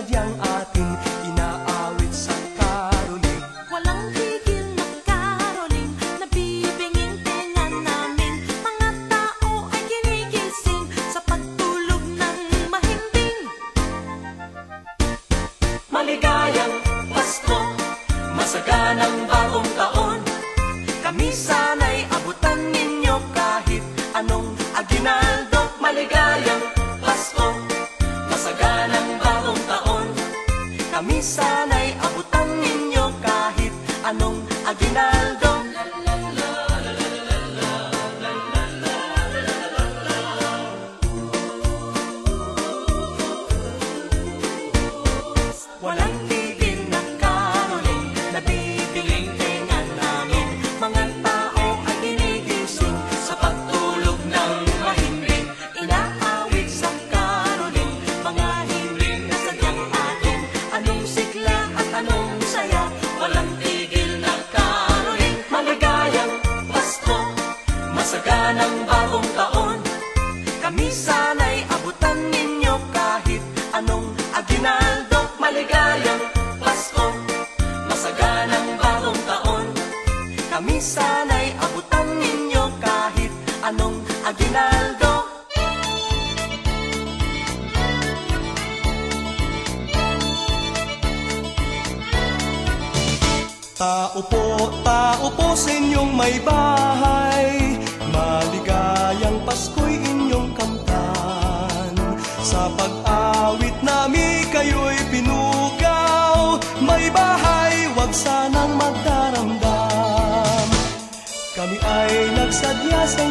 sadyang ating inaawit sa karoling. Walang tigil na karoling, nabibinging tenga namin. Mga tao ay ginigising sa pagtulog ng mahimbing. Maligayang Pasko, masaganang bagong taon. Kami sana'y abutan ninyo kahit anong aginaldo. Maligayang Pasko, masaganang bagong taon. Kami sana'y abutan ninyo kahit anong aginaldo. Walang tigil na karoling, nabibinging tenga namin. Mga tao ay ginigising sa pagtulog ng mahimbing. Inaawit sa karoling, mga himbing na sadyang atin. Anong sigla at anong saya, walang tigil na karoling. Maligayang Pasko, masaganang bagong taon. Kami sana'y abutan ninyo kahit anong aginaldo. Maligayang Pasko, masaganang bagong taon. Kami sana'y abutan ninyo kahit anong aginaldo. Tao po sa inyong may bahay. Maligayang Pasko'y inyong kamtan. Sa pag-awit namin kayo'y pinugaw. May bahay, wag sanang magdaramdam. Kami ay nagsadya sa